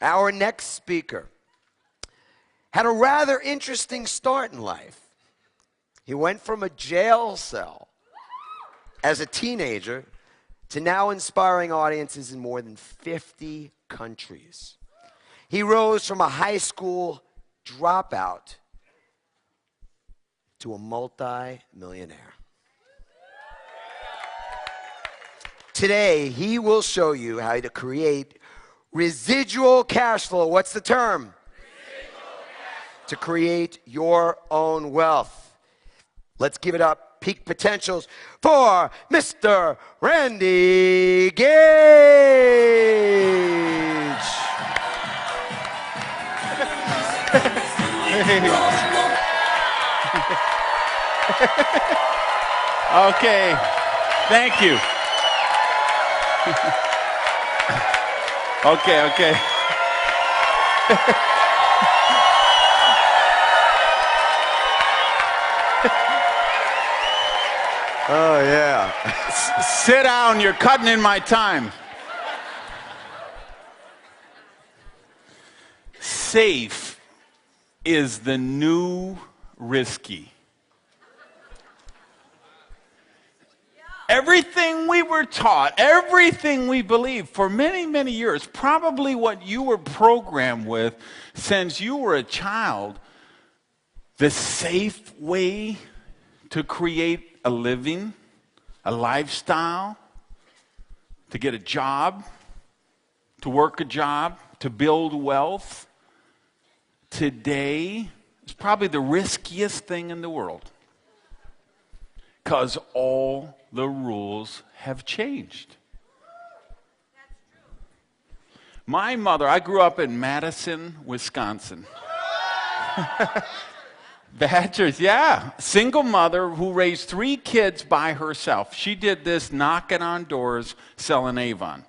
Our next speaker had a rather interesting start in life. He went from a jail cell as a teenager to now inspiring audiences in more than 50 countries. He rose from a high school dropout to a multi-millionaire. Today, he will show you how to create residual cash flow. What's the term? To create your own wealth. Let's give it up, peak potentials, for Mr. Randy Gage. Okay, thank you. Okay. Oh, yeah. Sit down, you're cutting in my time. Safe is the new risky. Everything we were taught, everything we believed for many, many years, probably what you were programmed with since you were a child, the safe way to create a living, a lifestyle, to get a job, to work a job, to build wealth, today is probably the riskiest thing in the world. Because all the rules have changed. My mother, I grew up in Madison, Wisconsin. Badgers, yeah. Single mother who raised 3 kids by herself. She did this knocking on doors, selling Avon.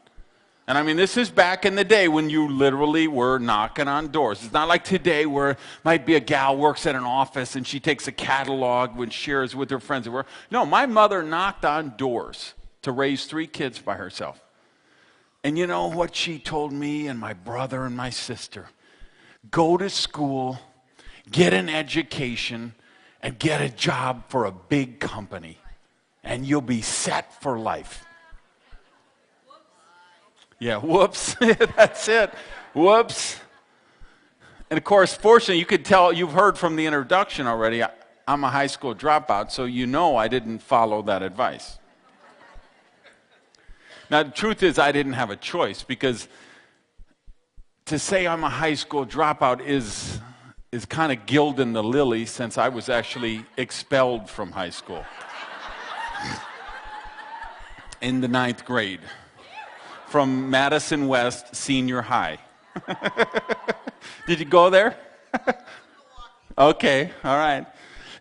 And I mean, this is back in the day when you literally were knocking on doors. It's not like today where it might be a gal works at an office and she takes a catalog and shares with her friends at work. No, my mother knocked on doors to raise 3 kids by herself. And you know what she told me and my brother and my sister? Go to school, get an education, and get a job for a big company, and you'll be set for life. Yeah, whoops. That's it. Whoops. And of course, fortunately, you could tell, you've heard from the introduction already, I'm a high school dropout, so you know I didn't follow that advice. Now, the truth is I didn't have a choice, because to say I'm a high school dropout is kind of gilding the lily, since I was actually expelled from high school in the 9th grade. From Madison West Senior High. Did you go there? Okay, all right.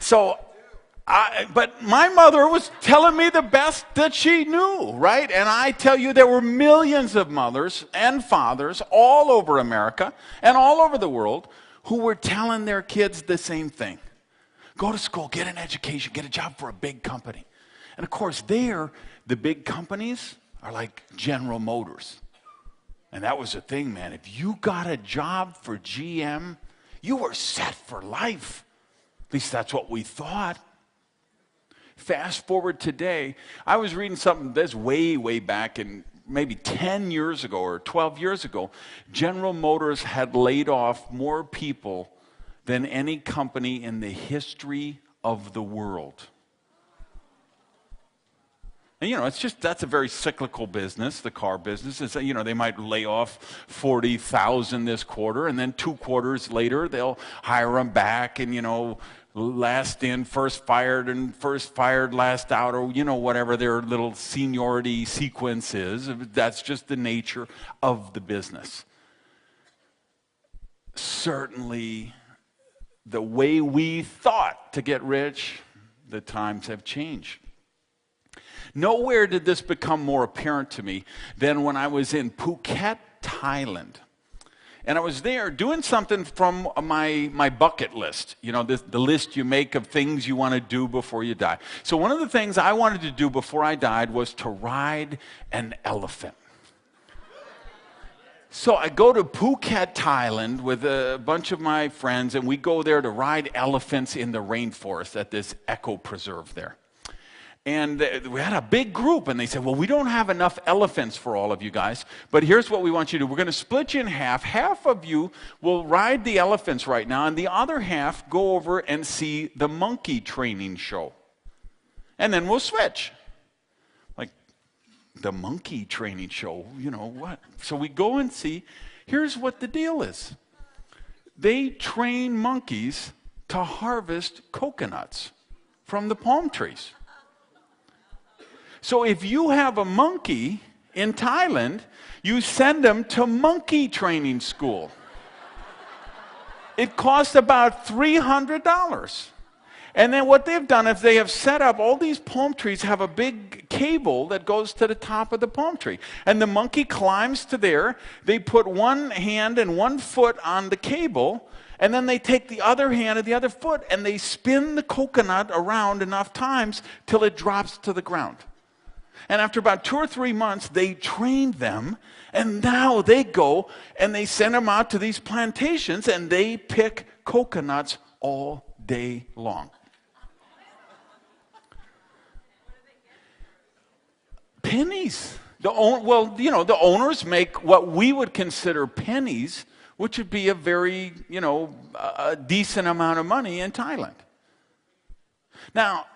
So, but my mother was telling me the best that she knew, right? And I tell you, there were millions of mothers and fathers all over America and all over the world who were telling their kids the same thing. Go to school, get an education, get a job for a big company. And of course, the big companies are like General Motors. And that was the thing, man. If you got a job for GM, you were set for life. At least that's what we thought. Fast forward today, I was reading something that's way, way back in maybe 10 years ago or 12 years ago. General Motors had laid off more people than any company in the history of the world. And, you know, that's a very cyclical business, the car business. It's, you know, they might lay off 40,000 this quarter, and then 2 quarters later, they'll hire them back, and, you know, last in, first fired, and first fired, last out, or, you know, whatever their little seniority sequence is. That's just the nature of the business. Certainly, the way we thought to get rich, the times have changed. Nowhere did this become more apparent to me than when I was in Phuket, Thailand. And I was there doing something from my bucket list, you know, the list you make of things you want to do before you die. So one of the things I wanted to do before I died was to ride an elephant. So I go to Phuket, Thailand with a bunch of my friends, and we go there to ride elephants in the rainforest at this eco preserve there. And we had a big group, and they said, well, we don't have enough elephants for all of you guys, but here's what we want you to do. We're going to split you in half. Half of you will ride the elephants right now, and the other half go over and see the monkey training show. And then we'll switch. Like, the monkey training show, you know what? So we go and see. Here's what the deal is. They train monkeys to harvest coconuts from the palm trees. So if you have a monkey in Thailand, you send them to monkey training school. It costs about $300. And then what they've done is they have set up, all these palm trees have a big cable that goes to the top of the palm tree. And the monkey climbs to there. They put one hand and one foot on the cable, and then they take the other hand and the other foot, and they spin the coconut around enough times till it drops to the ground. And after about 2 or 3 months, they trained them, and now they go and they send them out to these plantations, and they pick coconuts all day long. Pennies. The owners make what we would consider pennies, which would be a very, a decent amount of money in Thailand. Now,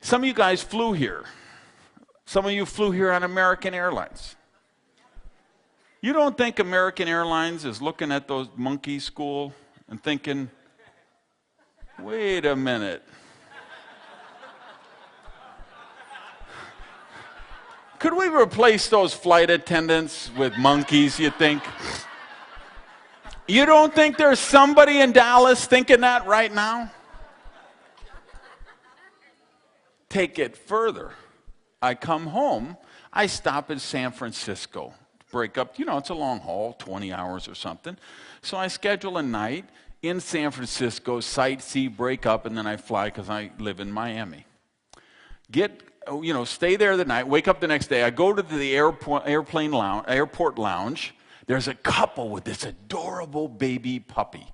some of you guys flew here. Some of you flew here on American Airlines. You don't think American Airlines is looking at those monkey school and thinking, wait a minute. Could we replace those flight attendants with monkeys, you think? You don't think there's somebody in Dallas thinking that right now? Take it further. I come home, I stop in San Francisco, break up, it's a long haul, 20 hours or something. So I schedule a night in San Francisco, sightsee, break up, and then I fly because I live in Miami. Stay there the night, wake up the next day. I go to the airport lounge. There's a couple with this adorable baby puppy.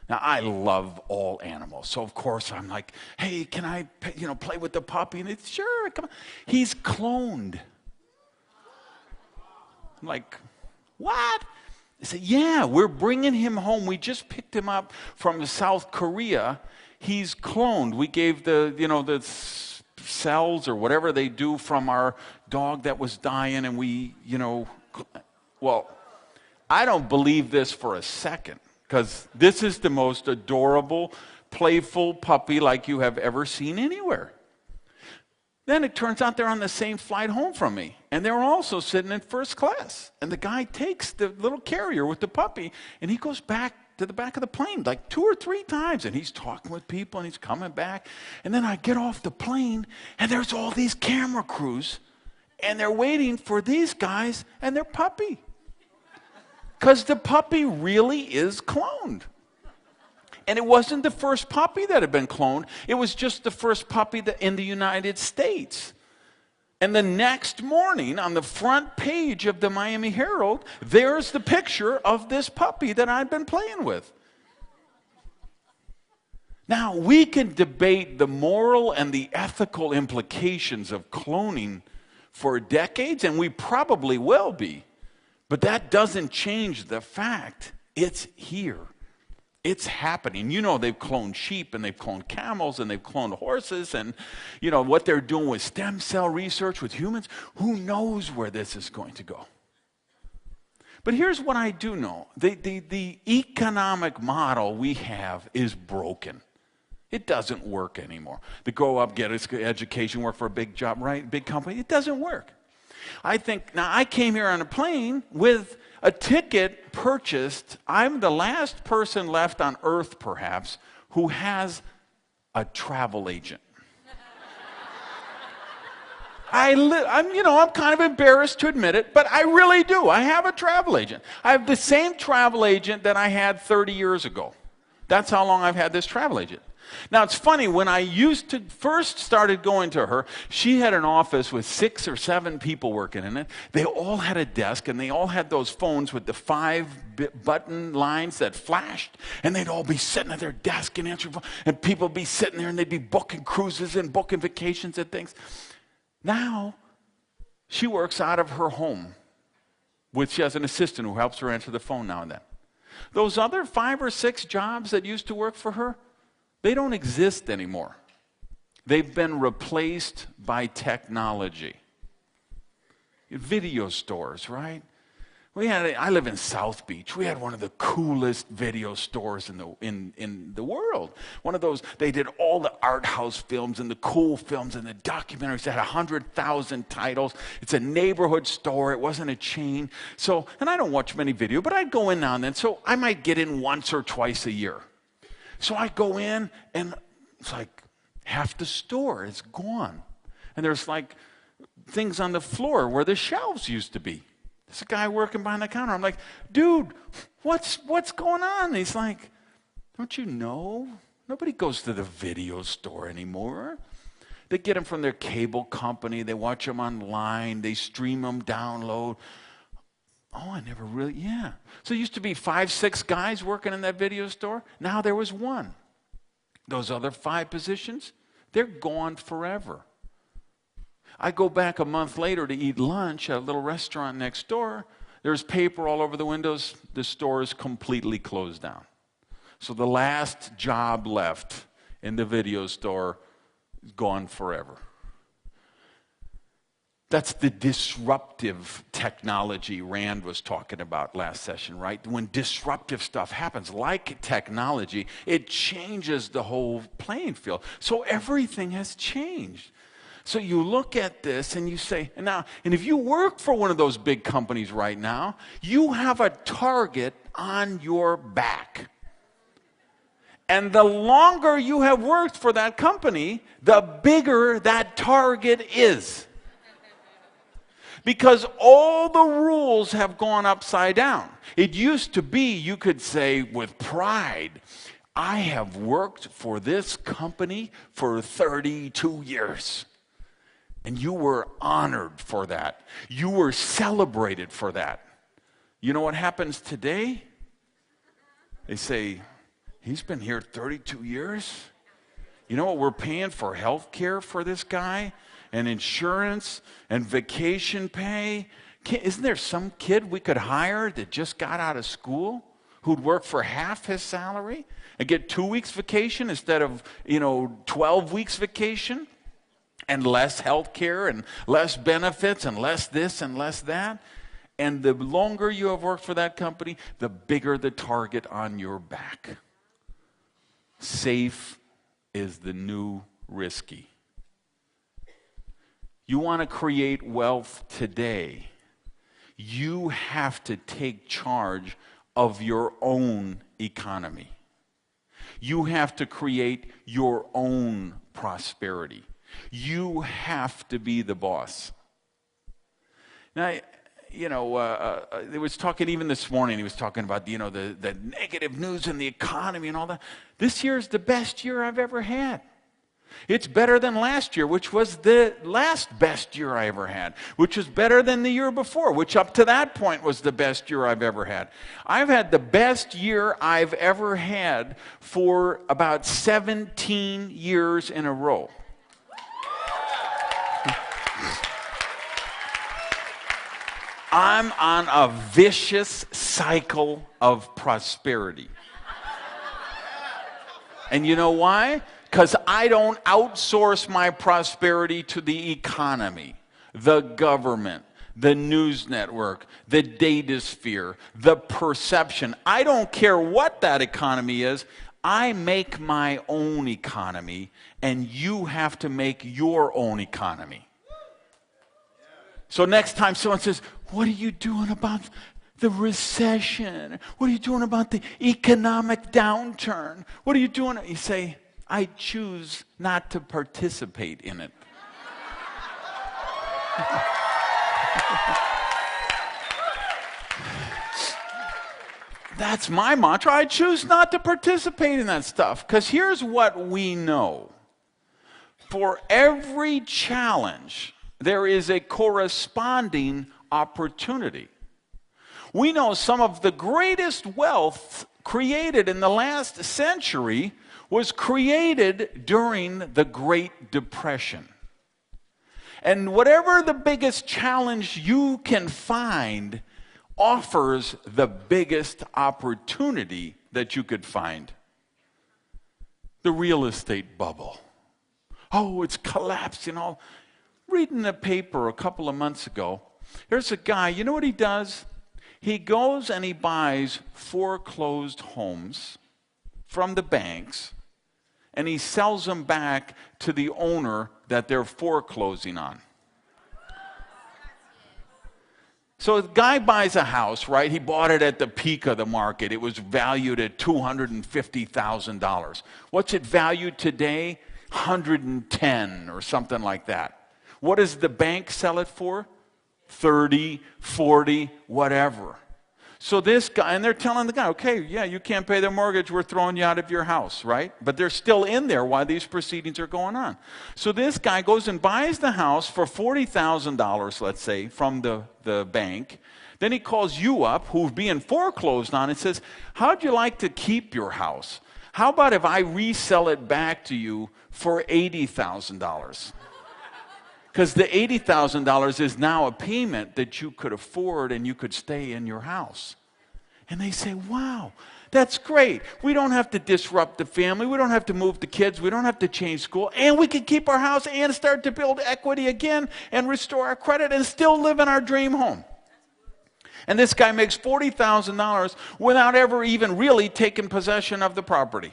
Now, I love all animals, so of course I'm like, hey, can I, play with the puppy? And it's, sure, come on. He's cloned. I'm like, what? They said, yeah, we're bringing him home. We just picked him up from South Korea. He's cloned. We gave the cells or whatever they do from our dog that was dying, and we, well, I don't believe this for a second, because this is the most adorable, playful puppy like you have ever seen anywhere. Then it turns out they're on the same flight home from me, and they're also sitting in first class. And the guy takes the little carrier with the puppy, and he goes back to the back of the plane like 2 or 3 times, and he's talking with people, and he's coming back. And then I get off the plane, and there's all these camera crews, and they're waiting for these guys and their puppy. Because the puppy really is cloned. And it wasn't the first puppy that had been cloned. It was just the first puppy in the United States. And the next morning, on the front page of the Miami Herald, there's the picture of this puppy that I'd been playing with. Now, we can debate the moral and the ethical implications of cloning for decades, and we probably will be. But that doesn't change the fact it's here. It's happening. They've cloned sheep, and they've cloned camels, and they've cloned horses, and what they're doing with stem cell research with humans. Who knows where this is going to go? But here's what I do know. The economic model we have is broken. It doesn't work anymore. To grow up, get an education, work for a big job, right? Big company. It doesn't work. I came here on a plane with a ticket purchased. I'm the last person left on earth, perhaps, who has a travel agent. I'm kind of embarrassed to admit it, but I really do. I have a travel agent. I have the same travel agent that I had 30 years ago. That's how long I've had this travel agent. Now, it's funny, when I first started going to her, she had an office with 6 or 7 people working in it. They all had a desk, and they all had those phones with the 5-button lines that flashed, and they'd all be sitting at their desk and answering phones, and people would be sitting there, and they'd be booking cruises and booking vacations and things. Now, she works out of her home. She has an assistant who helps her answer the phone now and then. Those other 5 or 6 jobs that used to work for her, they don't exist anymore. They've been replaced by technology. Video stores, right? I live in South Beach. We had one of the coolest video stores in the world. One of those, they did all the art house films and the cool films and the documentaries. They had 100,000 titles. It's a neighborhood store. It wasn't a chain. So, and I don't watch many video, but I'd go in now and then. So I might get in once or twice a year. So I go in, and it's like half the store is gone. And there's like things on the floor where the shelves used to be. There's a guy working behind the counter. I'm like, dude, what's going on? And he's like, don't you know? Nobody goes to the video store anymore. They get them from their cable company. They watch them online. They stream them, download. Oh, I never really, yeah. So it used to be 5, 6 guys working in that video store. Now there was one. Those other 5 positions, they're gone forever. I go back a month later to eat lunch at a little restaurant next door. There's paper all over the windows. The store is completely closed down. So the last job left in the video store is gone forever. That's the disruptive technology Rand was talking about last session, right? When disruptive stuff happens, like technology, it changes the whole playing field. So everything has changed. So you look at this and you say, and if you work for one of those big companies right now, you have a target on your back. And the longer you have worked for that company, the bigger that target is. Because all the rules have gone upside down. It used to be, you could say with pride, I have worked for this company for 32 years. And you were honored for that. You were celebrated for that. You know what happens today? They say, he's been here 32 years. You know what we're paying for health care for this guy? And insurance and vacation pay. Isn't there some kid we could hire that just got out of school who'd work for half his salary and get 2 weeks vacation instead of 12 weeks vacation, and less health care and less benefits and less this and less that? And the longer you have worked for that company, the bigger the target on your back. Safe is the new risky. You want to create wealth today, you have to take charge of your own economy. You have to create your own prosperity. You have to be the boss. Now, he was talking even this morning, he was talking about, the negative news in the economy and all that. This year is the best year I've ever had. It's better than last year, which was the last best year I ever had, which was better than the year before, which up to that point was the best year I've ever had. I've had the best year I've ever had for about 17 years in a row. I'm on a vicious cycle of prosperity. And you know why? Because I don't outsource my prosperity to the economy, the government, the news network, the data sphere, the perception. I don't care what that economy is. I make my own economy, and you have to make your own economy. So next time someone says, what are you doing about the recession? What are you doing about the economic downturn? What are you doing? You say, I choose not to participate in it. That's my mantra. I choose not to participate in that stuff. Because here's what we know. For every challenge, there is a corresponding opportunity. We know some of the greatest wealth created in the last century was created during the Great Depression. And whatever the biggest challenge you can find offers the biggest opportunity that you could find. The real estate bubble. Oh, it's collapsing all. Reading the paper a couple of months ago, there's a guy, you know what he does? He goes and he buys foreclosed homes from the banks, and he sells them back to the owner that they're foreclosing on. So the guy buys a house, right? He bought it at the peak of the market. It was valued at $250,000. What's it valued today? 110 or something like that. What does the bank sell it for? 30, 40, whatever. So this guy, and they're telling the guy, okay, yeah, you can't pay the mortgage, we're throwing you out of your house, right? But they're still in there while these proceedings are going on. So this guy goes and buys the house for $40,000, let's say, from the bank. Then he calls you up, who's being foreclosed on, and says, how'd you like to keep your house? How about if I resell it back to you for $80,000? Because the $80,000 is now a payment that you could afford and you could stay in your house. And they say, wow, that's great. We don't have to disrupt the family. We don't have to move the kids. We don't have to change school. And we can keep our house and start to build equity again and restore our credit and still live in our dream home. And this guy makes $40,000 without ever even really taking possession of the property.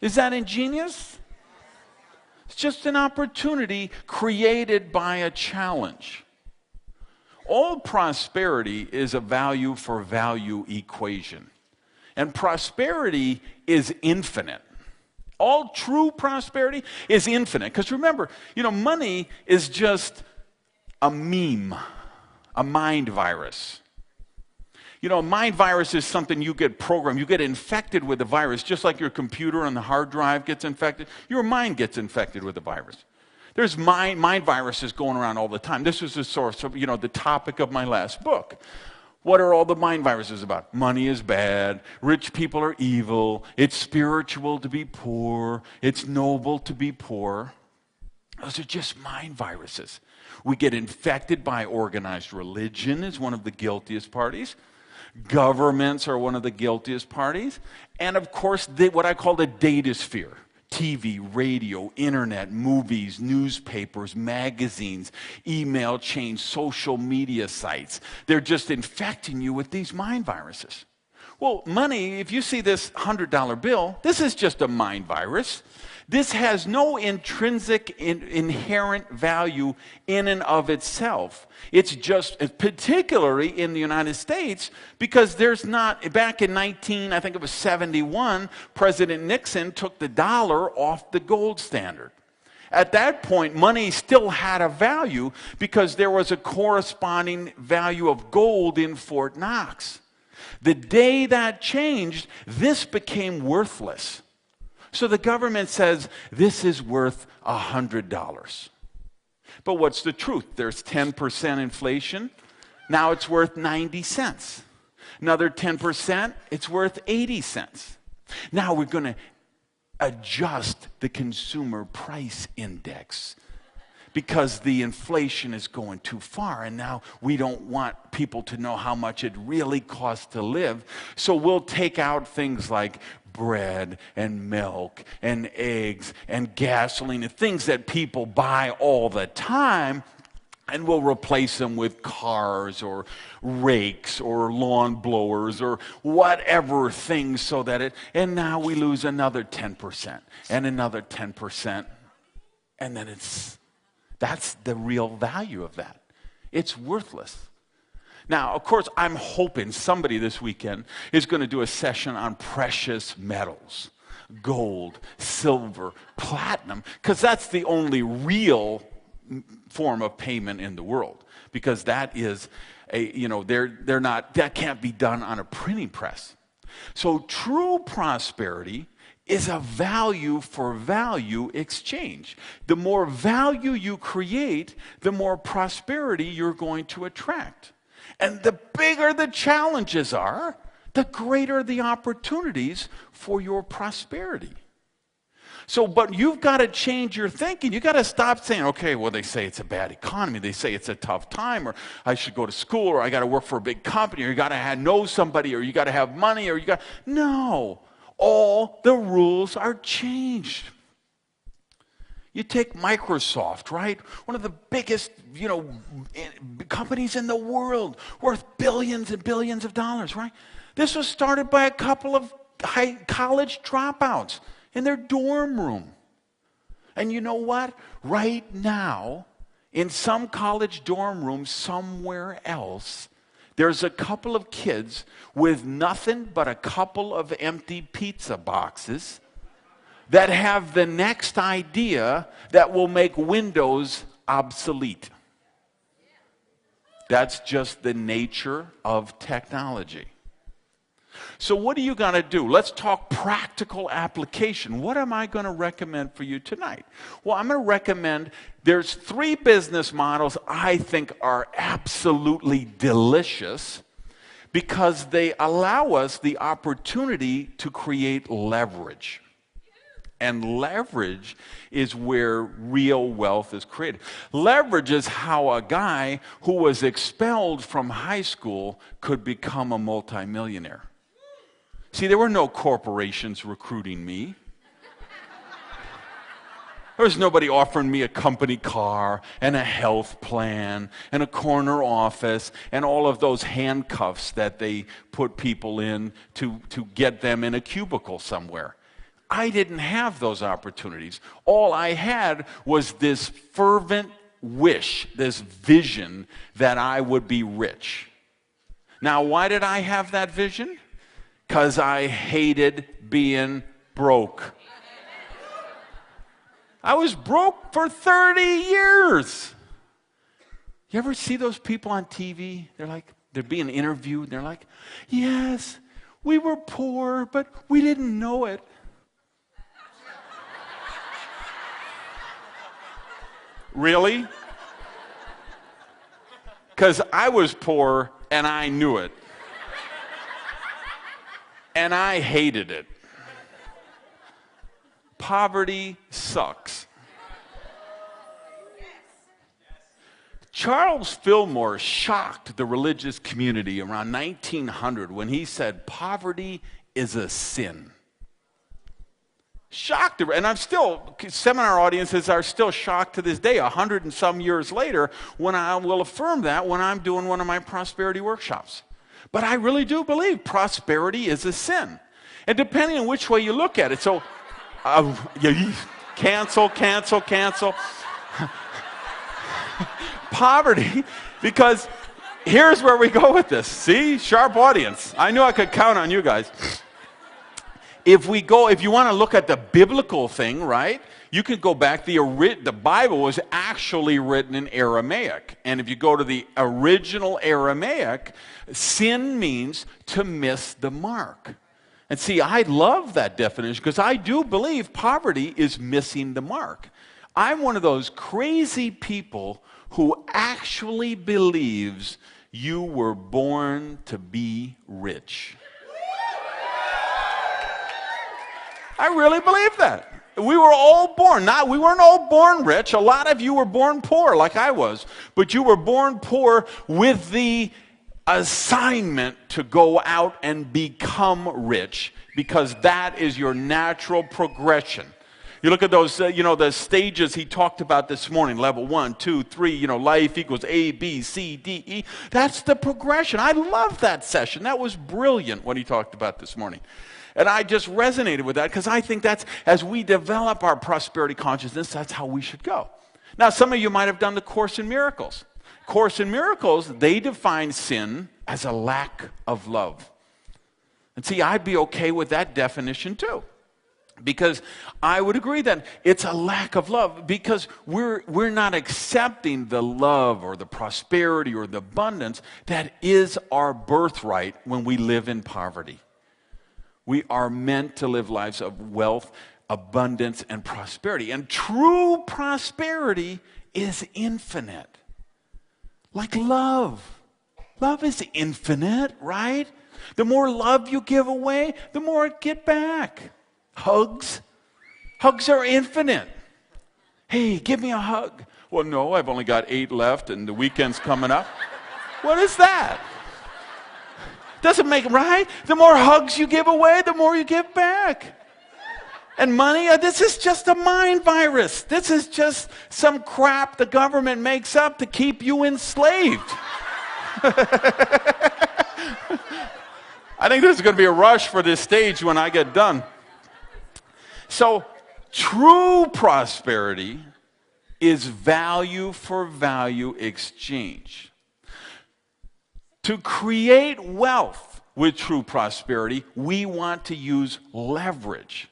Is that ingenious? It's just an opportunity created by a challenge. All prosperity is a value for value equation. And prosperity is infinite. All true prosperity is infinite. Because remember, money is just a meme, a mind virus. A mind virus is something you get programmed. You get infected with a virus, just like your computer on the hard drive gets infected. Your mind gets infected with a virus. There's mind viruses going around all the time. This was the source of, the topic of my last book. What are all the mind viruses about? Money is bad. Rich people are evil. It's spiritual to be poor. It's noble to be poor. Those are just mind viruses. We get infected by organized religion is one of the guiltiest parties. Governments are one of the guiltiest parties. And of course, what I call the data sphere. TV, radio, internet, movies, newspapers, magazines, email chains, social media sites. They're just infecting you with these mind viruses. Well, money, if you see this $100 bill, this is just a mind virus. This has no intrinsic, inherent value in and of itself. It's just, particularly in the United States, because there's not, back in 1971, President Nixon took the dollar off the gold standard. At that point, money still had a value because there was a corresponding value of gold in Fort Knox. The day that changed, this became worthless. So the government says, this is worth $100. But what's the truth? There's 10% inflation. Now it's worth 90 cents. Another 10%, it's worth 80 cents. Now we're going to adjust the consumer price index because the inflation is going too far, and now we don't want people to know how much it really costs to live. So we'll take out things like bread and milk and eggs and gasoline and things that people buy all the time, and we'll replace them with cars or rakes or lawn blowers or whatever things so that and now we lose another 10% and another 10%, and then that's the real value of that. It's worthless. Now, of course, I'm hoping somebody this weekend is going to do a session on precious metals, gold, silver, platinum, because that's the only real form of payment in the world. because that is they're not, that can't be done on a printing press. So true prosperity is a value for value exchange. The more value you create, the more prosperity you're going to attract. And the bigger the challenges are, the greater the opportunities for your prosperity. So, but you've got to change your thinking. You've got to stop saying, okay, well, they say it's a bad economy. They say it's a tough time, or I should go to school, or I got to work for a big company, or you got to know somebody, or you got to have money, or you got... No. All the rules are changed. You take Microsoft, right? One of the biggest, companies in the world, worth billions and billions of dollars, right? This was started by a couple of college dropouts in their dorm room. And you know what? Right now, in some college dorm room somewhere else, there's a couple of kids with nothing but a couple of empty pizza boxes that have the next idea that will make Windows obsolete. That's just the nature of technology. So what are you going to do? Let's talk practical application. What am I going to recommend for you tonight? Well, I'm going to recommend, there's 3 business models I think are absolutely delicious because they allow us the opportunity to create leverage. And leverage is where real wealth is created. Leverage is how a guy who was expelled from high school could become a multimillionaire. See, there were no corporations recruiting me. There was nobody offering me a company car and a health plan and a corner office and all of those handcuffs that they put people in to get them in a cubicle somewhere. I didn't have those opportunities. All I had was this fervent wish, this vision that I would be rich. Now, why did I have that vision? Because I hated being broke. I was broke for 30 years. You ever see those people on TV? They're being interviewed, and they're like, yes, we were poor, but we didn't know it. Really? Because I was poor, and I knew it. And I hated it. Poverty sucks. Charles Fillmore shocked the religious community around 1900 when he said poverty is a sin. Shocked, and I'm still, seminar audiences are still shocked to this day, 100 and some years later, when I will affirm that when I'm doing one of my prosperity workshops. But I really do believe prosperity is a sin. And depending on which way you look at it, so cancel. Poverty, because here's where we go with this. See, sharp audience. I knew I could count on you guys. If you want to look at the biblical thing, right, you can go back. The Bible was actually written in Aramaic. And if you go to the original Aramaic, sin means to miss the mark. And see, I love that definition because I do believe poverty is missing the mark. I'm one of those crazy people who actually believes you were born to be rich. I really believe that. We were all born. We weren't all born rich. A lot of you were born poor, like I was. But you were born poor with the assignment to go out and become rich, because that is your natural progression. You look at those, the stages he talked about this morning, level 1, 2, 3, life equals A, B, C, D, E. That's the progression. I love that session. That was brilliant what he talked about this morning. And I just resonated with that because I think that's, as we develop our prosperity consciousness, that's how we should go. Now, some of you might have done the Course in Miracles. Course in Miracles, they define sin as a lack of love. And see, I'd be okay with that definition too. Because I would agree that it's a lack of love, because we're not accepting the love or the prosperity or the abundance that is our birthright when we live in poverty. We are meant to live lives of wealth, abundance, and prosperity. And true prosperity is infinite. Like love. Love is infinite, right? The more love you give away, the more it get back. Hugs. Hugs are infinite. Hey, give me a hug. Well, no, I've only got 8 left and the weekend's coming up. What is that? Doesn't make it right. The more hugs you give away, the more you give back. And money, this is just a mind virus. This is just some crap the government makes up to keep you enslaved. I think there's going to be a rush for this stage when I get done. So, true prosperity is value for value exchange. To create wealth with true prosperity, we want to use leverage.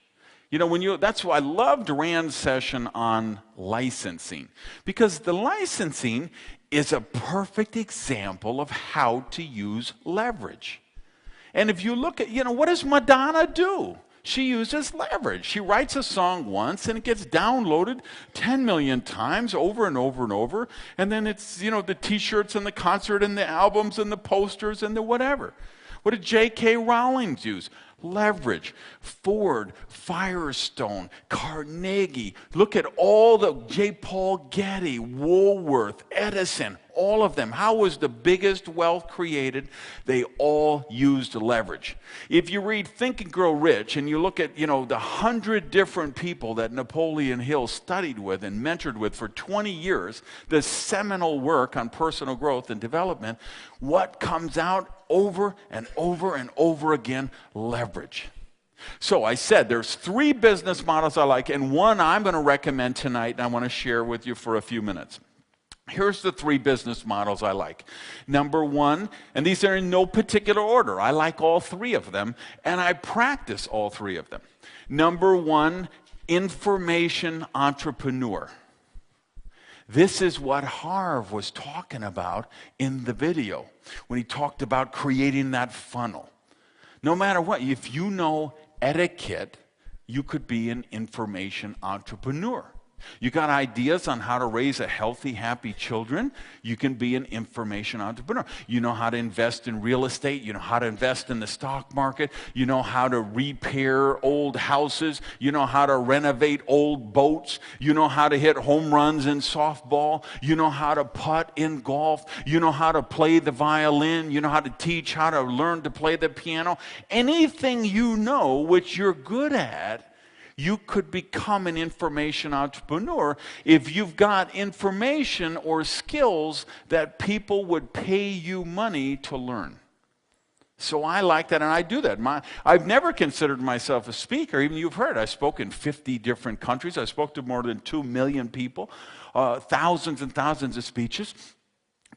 You know, that's why I loved Rand's session on licensing, because the licensing is a perfect example of how to use leverage. And if you look at, what does Madonna do? She uses leverage. She writes a song once and it gets downloaded 10 million times over and over and over. And then it's, the t-shirts and the concert and the albums and the posters and the whatever. What did J.K. Rowling use? Leverage. Ford, Firestone, Carnegie. Look at all the J. Paul Getty, Woolworth, Edison, all of them. How was the biggest wealth created? They all used leverage. If you read Think and Grow Rich and you look at, the 100 different people that Napoleon Hill studied with and mentored with for 20 years, the seminal work on personal growth and development, what comes out over and over and over again? Leverage. So I said there's 3 business models I like, and one I'm going to recommend tonight and I want to share with you for a few minutes. Here's the 3 business models I like. Number 1, and these are in no particular order. I like all 3 of them, and I practice all 3 of them. Number 1, information entrepreneur. This is what Harv was talking about in the video when he talked about creating that funnel. No matter what, if you know etiquette, you could be an information entrepreneur. You got ideas on how to raise a healthy, happy children, you can be an information entrepreneur. You know how to invest in real estate, you know how to invest in the stock market, you know how to repair old houses, you know how to renovate old boats, you know how to hit home runs in softball, you know how to putt in golf, you know how to play the violin, you know how to teach, how to learn to play the piano. Anything you know which you're good at, you could become an information entrepreneur if you've got information or skills that people would pay you money to learn. So I like that, and I do that. I've never considered myself a speaker. Even you've heard, I spoke in 50 different countries. I spoke to more than 2 million people, thousands and thousands of speeches.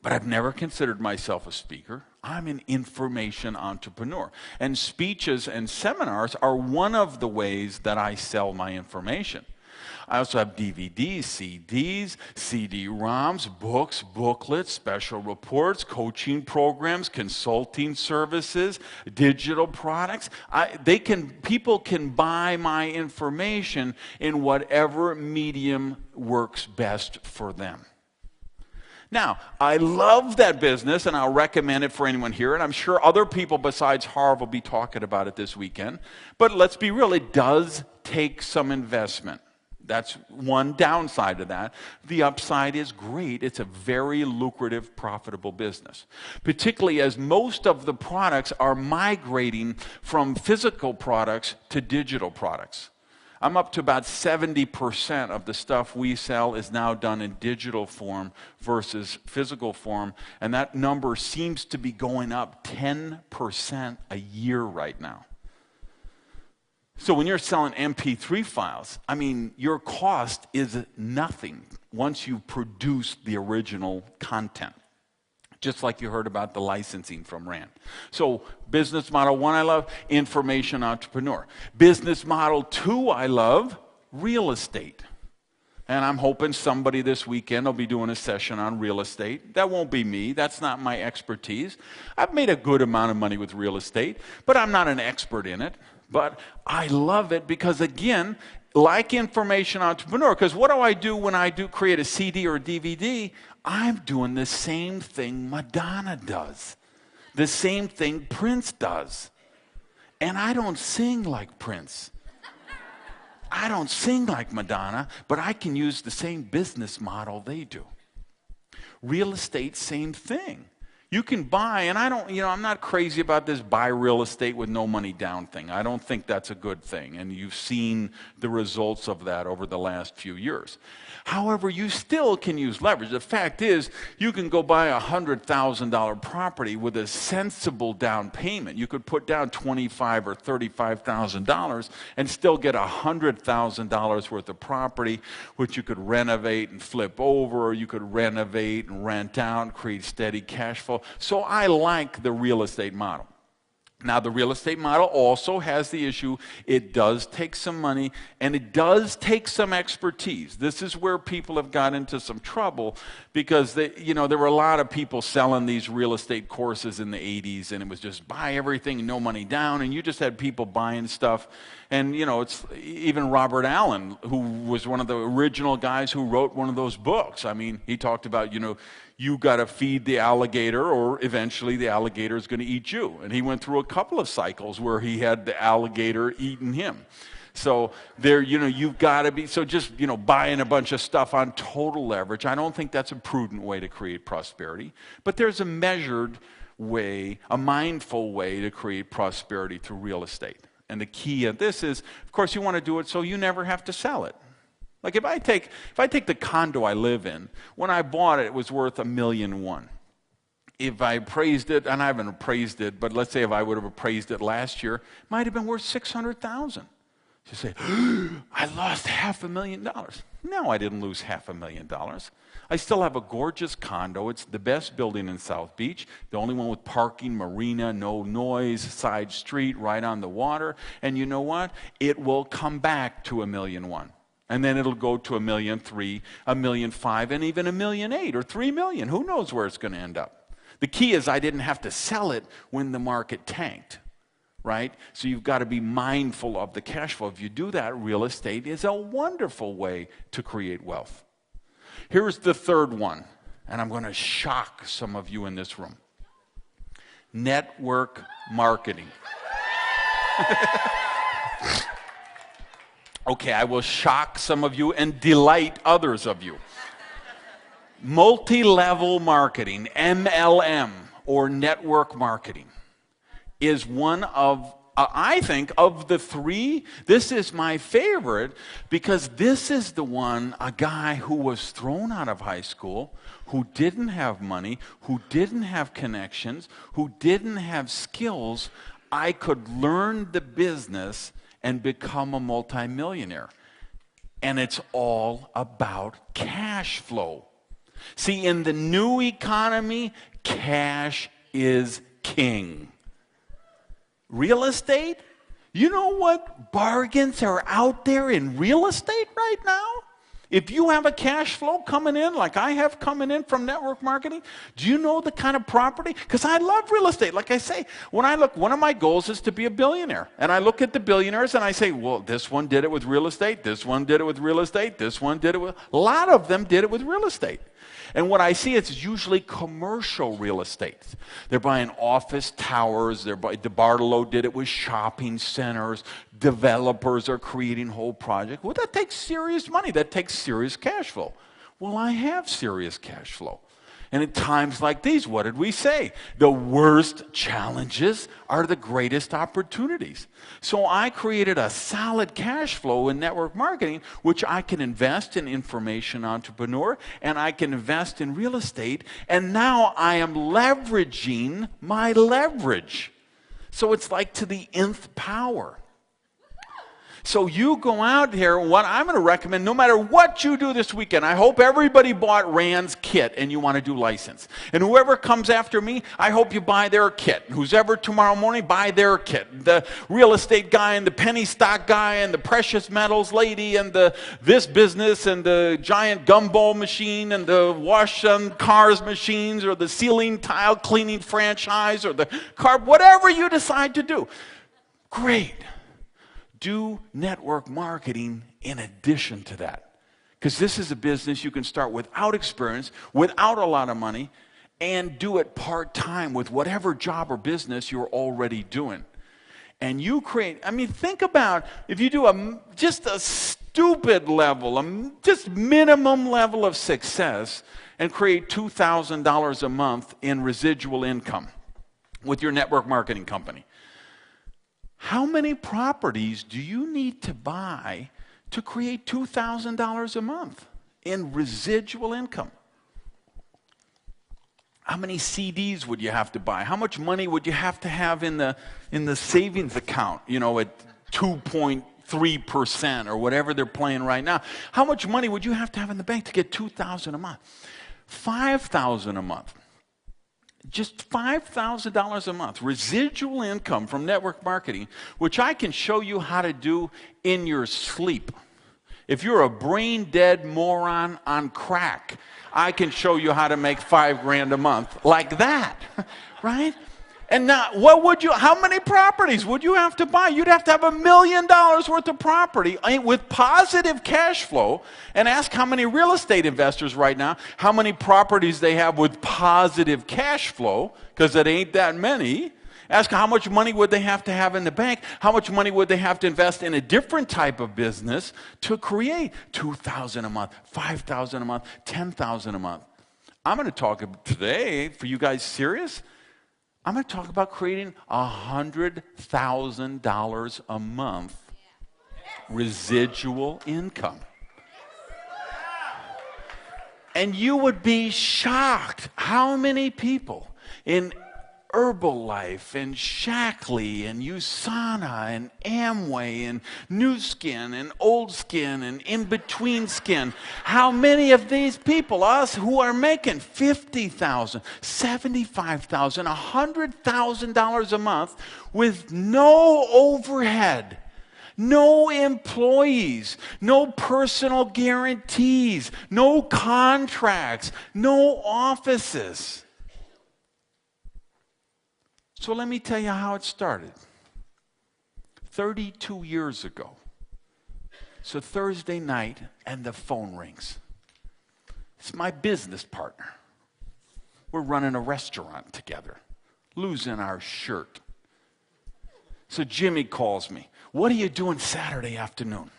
But I've never considered myself a speaker. I'm an information entrepreneur. And speeches and seminars are one of the ways that I sell my information. I also have DVDs, CDs, CD-ROMs, books, booklets, special reports, coaching programs, consulting services, digital products. People can buy my information in whatever medium works best for them. Now, I love that business, and I'll recommend it for anyone here, and I'm sure other people besides Harv will be talking about it this weekend. But let's be real, it does take some investment. That's one downside to that. The upside is great. It's a very lucrative, profitable business, particularly as most of the products are migrating from physical products to digital products. I'm up to about 70% of the stuff we sell is now done in digital form versus physical form, and that number seems to be going up 10% a year right now. So when you're selling MP3 files, your cost is nothing once you produce the original content. Just like you heard about the licensing from Rand. So business model 1 I love, information entrepreneur. Business model 2 I love, real estate. And I'm hoping somebody this weekend will be doing a session on real estate. That won't be me. That's not my expertise. I've made a good amount of money with real estate, but I'm not an expert in it. But I love it because, again, like information entrepreneur, because what do I do when I do create a CD or a DVD? I'm doing the same thing Madonna does, the same thing Prince does. And I don't sing like Prince. I don't sing like Madonna, but I can use the same business model they do. Real estate, same thing. You can buy, and I'm not crazy about this buy real estate with no money down thing. I don't think that's a good thing, and you've seen the results of that over the last few years. However, you still can use leverage. The fact is, you can go buy a $100,000 property with a sensible down payment. You could put down $25,000 or $35,000 and still get $100,000 worth of property, which you could renovate and flip over, or you could renovate and rent out, create steady cash flow. So I like the real estate model. Now, the real estate model also has the issue, it does take some money, and it does take some expertise. This is where people have got into some trouble because there were a lot of people selling these real estate courses in the 80s, and it was just buy everything, no money down, and you just had people buying stuff. And, it's even Robert Allen, who was one of the original guys who wrote one of those books. I mean, he talked about, you got to feed the alligator or eventually the alligator is going to eat you. And he went through a couple of cycles where he had the alligator eating him. So there, you've got to be, so just, buying a bunch of stuff on total leverage, I don't think that's a prudent way to create prosperity. But there's a measured way, a mindful way to create prosperity through real estate. And the key of this is, of course, you want to do it so you never have to sell it. Like if I take the condo I live in, when I bought it, it was worth $1.1 million. If I appraised it, and I haven't appraised it, but let's say if I would have appraised it last year, it might have been worth $600,000. You say, I lost $500,000. No, I didn't lose $500,000. I still have a gorgeous condo. It's the best building in South Beach, the only one with parking, marina, no noise, side street, right on the water. And you know what? It will come back to $1.1 million. And then it'll go to $1.3 million, $1.5 million, and even $1.8 million or $3 million. Who knows where it's going to end up? The key is I didn't have to sell it when the market tanked, right? So you've got to be mindful of the cash flow. If you do that, real estate is a wonderful way to create wealth. Here's the third one, and I'm going to shock some of you in this room. Network marketing. Okay, I will shock some of you and delight others of you. Multi-level marketing, MLM, or network marketing, is one of, I think, of the three, this is my favorite because this is the one, a guy who was thrown out of high school, who didn't have money, who didn't have connections, who didn't have skills. I could learn the business and become a multimillionaire. And it's all about cash flow. See, in the new economy, cash is king. Real estate? You know what bargains are out there in real estate right now? If you have a cash flow coming in, like I have coming in from network marketing, do you know the kind of property? Because I love real estate. Like I say, when I look, one of my goals is to be a billionaire. And I look at the billionaires and I say, well, this one did it with real estate, this one did it with real estate, this one did it with, a lot of them did it with real estate. And what I see, it's usually commercial real estate. They're buying office towers. DeBartolo did it with shopping centers. Developers are creating whole projects. Well, that takes serious money. That takes serious cash flow. Well, I have serious cash flow. And at times like these, what did we say? The worst challenges are the greatest opportunities. So I created a solid cash flow in network marketing, which I can invest in information entrepreneur, and I can invest in real estate, and now I am leveraging my leverage. So it's like to the nth power. So you go out here, what I'm going to recommend, no matter what you do this weekend, I hope everybody bought Rand's kit and you want to do license. And whoever comes after me, I hope you buy their kit. Who's ever tomorrow morning, buy their kit. The real estate guy and the penny stock guy and the precious metals lady and this business and the giant gumball machine and the wash on cars machines or the ceiling tile cleaning franchise or the car, whatever you decide to do. Great. Do network marketing in addition to that. Because this is a business you can start without experience, without a lot of money, and do it part-time with whatever job or business you're already doing. And you create, think about if you do just a stupid level, just minimum level of success, and create $2,000 a month in residual income with your network marketing company. How many properties do you need to buy to create $2,000 a month in residual income? How many CDs would you have to buy? How much money would you have to have in the savings account, at 2.3% or whatever they're playing right now? How much money would you have to have in the bank to get $2,000 a month? $5,000 a month. Just $5,000 a month, residual income from network marketing, which I can show you how to do in your sleep. If you're a brain-dead moron on crack, I can show you how to make $5,000 a month like that, right? And now, how many properties would you have to buy? You'd have to have $1 million worth of property with positive cash flow. And ask how many real estate investors right now, how many properties they have with positive cash flow, because it ain't that many. Ask how much money would they have to have in the bank? How much money would they have to invest in a different type of business to create $2,000 a month, $5,000 a month, $10,000 a month? I'm going to talk today, for you guys serious, I'm going to talk about creating $100,000 a month residual income. And you would be shocked how many people in Herbalife and Shackley and USANA and Amway and New Skin and Old Skin and In Between Skin, how many of these people, us who are making $50,000, $75,000, $100,000 a month with no overhead, no employees, no personal guarantees, no contracts, no offices. So let me tell you how it started. 32 years ago. So Thursday night, and the phone rings. It's my business partner. We're running a restaurant together, losing our shirt. So Jimmy calls me. What are you doing Saturday afternoon?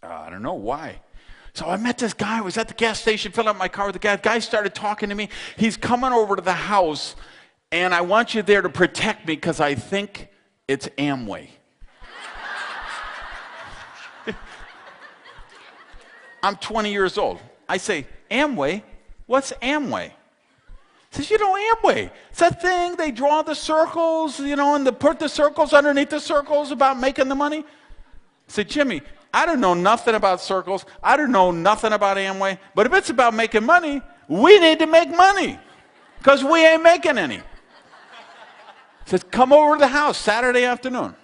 I don't know, why? So I met this guy. I was at the gas station, filling up my car with the gas. Guy started talking to me. He's coming over to the house. And I want you there to protect me because I think it's Amway. I'm 20 years old. I say, Amway? What's Amway? He says, Amway. It's that thing, they draw the circles, and they put the circles underneath the circles about making the money. I said, Jimmy, I don't know nothing about circles. I don't know nothing about Amway. But if it's about making money, we need to make money because we ain't making any. He says, come over to the house Saturday afternoon.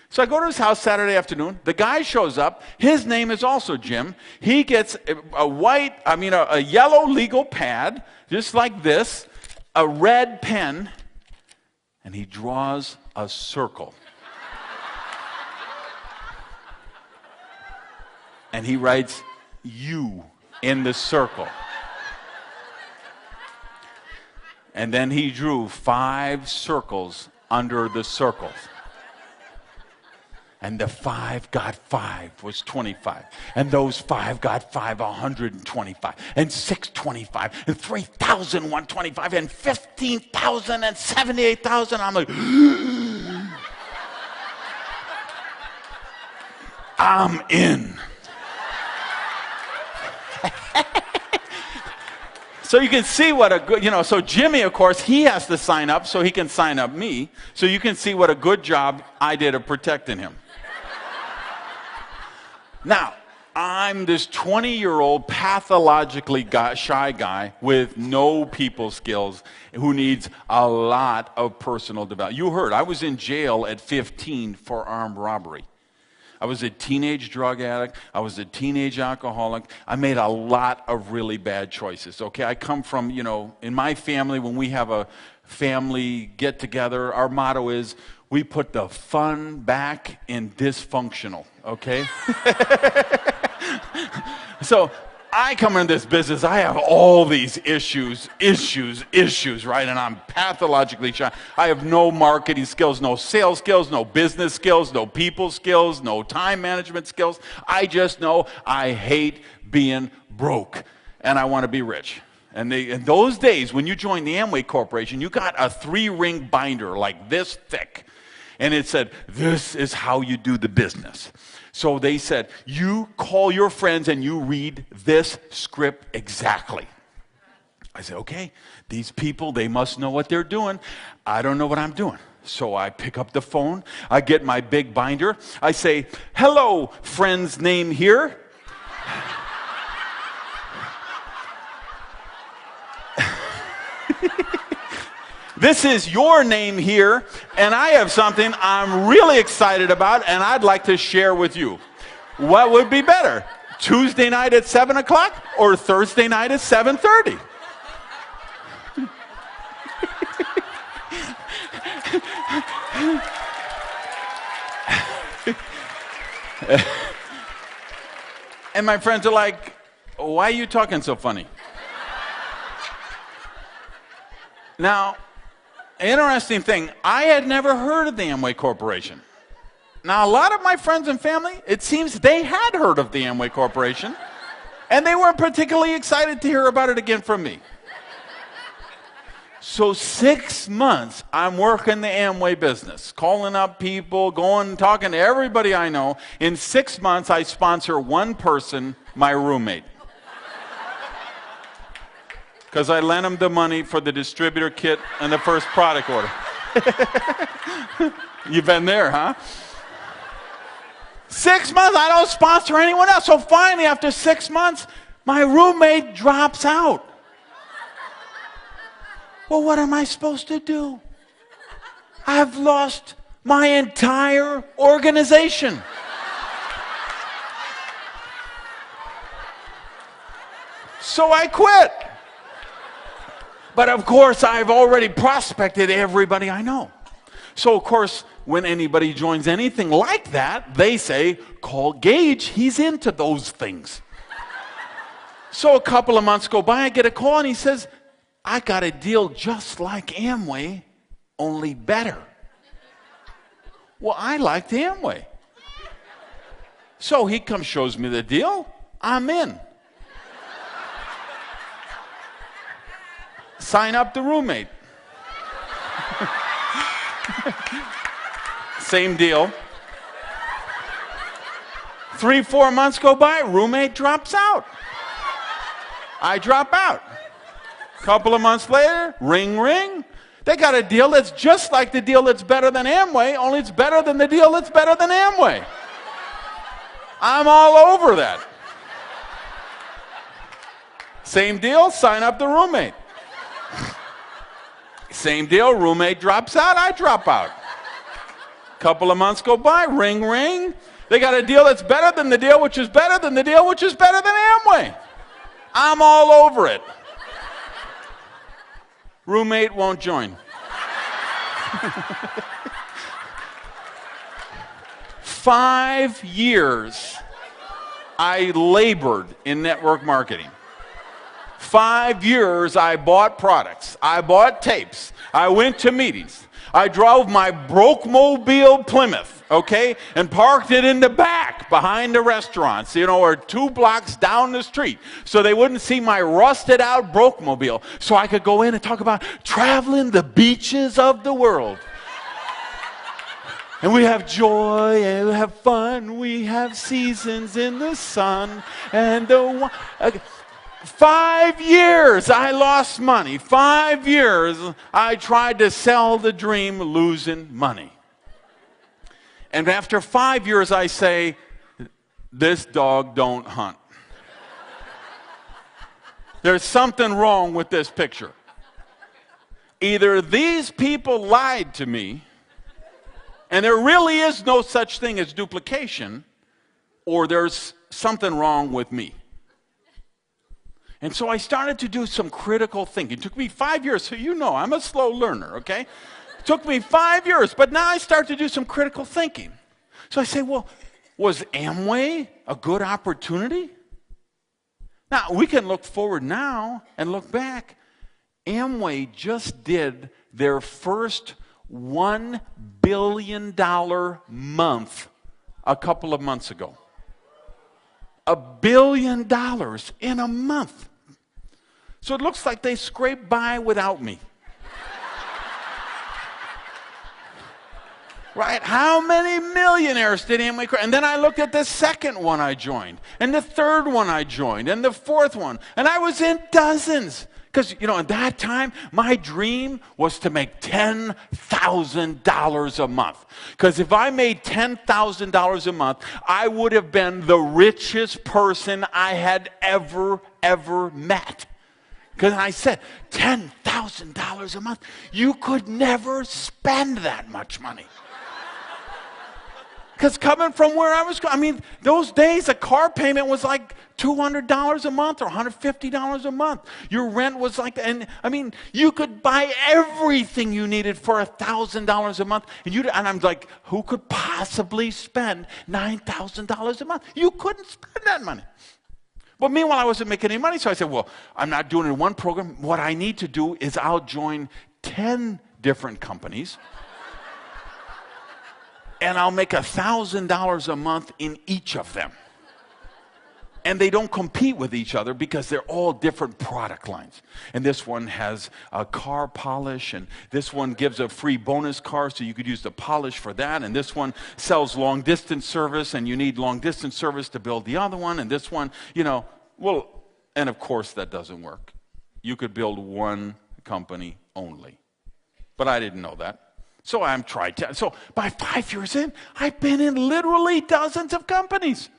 So I go to his house Saturday afternoon. The guy shows up. His name is also Jim. He gets a yellow legal pad, just like this, a red pen, and he draws a circle. And he writes, you, in the circle. And then he drew 5 circles under the circles. And the 5 got 5 was 25. And those 5 got 5, 125. And 6, 25. And 3,000, 125. And 15,000 and 78,000. I'm like, I'm in. So you can see what a good, so Jimmy, of course, he has to sign up so he can sign up me. So you can see what a good job I did of protecting him. Now, I'm this 20-year-old pathologically shy guy with no people skills who needs a lot of personal development. You heard, I was in jail at 15 for armed robbery. I was a teenage drug addict. I was a teenage alcoholic. I made a lot of really bad choices, okay? I come from, in my family, when we have a family get-together, our motto is, we put the fun back in dysfunctional, okay? So I come into this business, I have all these issues, right? And I'm pathologically shy. I have no marketing skills, no sales skills, no business skills, no people skills, no time management skills. I just know I hate being broke, and I want to be rich. And in those days, when you joined the Amway Corporation, you got a 3-ring binder like this thick. And it said, this is how you do the business. So they said, you call your friends and you read this script exactly. I said, okay, these people, they must know what they're doing. I don't know what I'm doing. So I pick up the phone. I get my big binder. I say, hello, friend's name here. This is your name here, and I have something I'm really excited about, and I'd like to share with you. What would be better, Tuesday night at 7 o'clock or Thursday night at 7:30? And my friends are like, why are you talking so funny? Now, interesting thing, I had never heard of the Amway Corporation. Now, a lot of my friends and family, it seems they had heard of the Amway Corporation, and they weren't particularly excited to hear about it again from me. So 6 months, I'm working the Amway business, calling up people, talking to everybody I know. In 6 months, I sponsor one person, my roommate. Because I lent him the money for the distributor kit and the first product order. You've been there, huh? 6 months, I don't sponsor anyone else. So finally, after 6 months, my roommate drops out. Well, what am I supposed to do? I've lost my entire organization. So I quit. But of course, I've already prospected everybody I know. So of course, when anybody joins anything like that, they say, call Gage, he's into those things. So a couple of months go by, I get a call and he says, I got a deal just like Amway, only better. Well, I liked Amway. So he comes, shows me the deal, I'm in. Sign up the roommate. Same deal. 3-4 months go by, roommate drops out. I drop out. Couple of months later, ring, ring. They got a deal that's just like the deal that's better than Amway, only it's better than the deal that's better than Amway. I'm all over that. Same deal, sign up the roommate. Same deal, roommate drops out, I drop out. Couple of months go by, ring, ring. They got a deal that's better than the deal, which is better than the deal, which is better than Amway. I'm all over it. Roommate won't join. 5 years I labored in network marketing. 5 years I bought products. I bought tapes. I went to meetings. I drove my broke-mobile Plymouth, okay, and parked it in the back behind the restaurants, or 2 blocks down the street, so they wouldn't see my rusted-out broke-mobile, so I could go in and talk about traveling the beaches of the world. And we have joy, and we have fun, we have seasons in the sun, and the... 5 years I lost money. 5 years I tried to sell the dream, losing money. And after 5 years I say, this dog don't hunt. There's something wrong with this picture. Either these people lied to me, and there really is no such thing as duplication, or there's something wrong with me. And so I started to do some critical thinking. It took me 5 years, so you know I'm a slow learner, okay? It took me 5 years, but now I start to do some critical thinking. So I say, well, was Amway a good opportunity? Now, we can look forward now and look back. Amway just did their first $1 billion month a couple of months ago. $1 billion in a month. So it looks like they scraped by without me. Right? How many millionaires did Amway create? And then I looked at the second one I joined, and the third one I joined, and the fourth one, and I was in dozens. Because, at that time, my dream was to make $10,000 a month. Because if I made $10,000 a month, I would have been the richest person I had ever met. Because I said, $10,000 a month, you could never spend that much money. Because coming from where I was, those days a car payment was like $200 a month or $150 a month. Your rent was like, you could buy everything you needed for $1,000 a month. And I'm like, who could possibly spend $9,000 a month? You couldn't spend that money. But meanwhile, I wasn't making any money, so I said, well, I'm not doing it in one program. What I need to do is I'll join 10 different companies. And I'll make $1,000 a month in each of them. And they don't compete with each other because they're all different product lines. And this one has a car polish, and this one gives a free bonus car so you could use the polish for that. And this one sells long distance service, and you need long distance service to build the other one. And this one, and of course that doesn't work. You could build one company only. But I didn't know that. So I'm trying to. So by 5 years in, I've been in literally dozens of companies.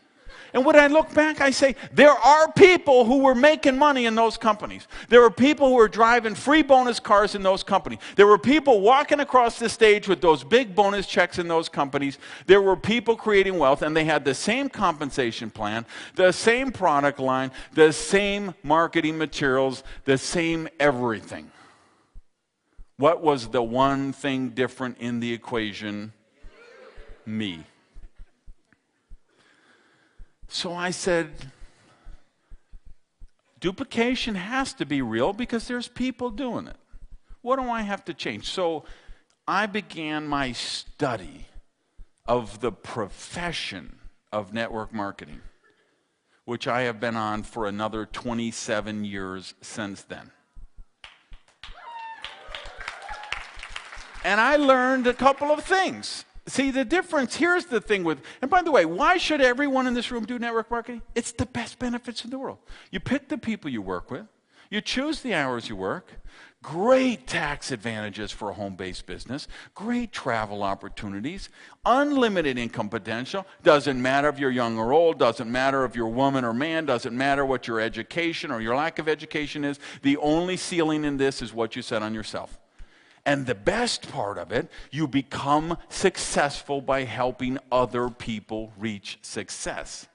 And when I look back, I say, there are people who were making money in those companies. There were people who were driving free bonus cars in those companies. There were people walking across the stage with those big bonus checks in those companies. There were people creating wealth, and they had the same compensation plan, the same product line, the same marketing materials, the same everything. What was the one thing different in the equation? Me. So I said, duplication has to be real because there's people doing it. What do I have to change? So I began my study of the profession of network marketing, which I have been on for another 27 years since then. And I learned a couple of things. See, the difference, here's the thing with, and by the way, why should everyone in this room do network marketing? It's the best benefits in the world. You pick the people you work with. You choose the hours you work. Great tax advantages for a home-based business. Great travel opportunities. Unlimited income potential. Doesn't matter if you're young or old. Doesn't matter if you're woman or man. Doesn't matter what your education or your lack of education is. The only ceiling in this is what you set on yourself. And the best part of it, you become successful by helping other people reach success.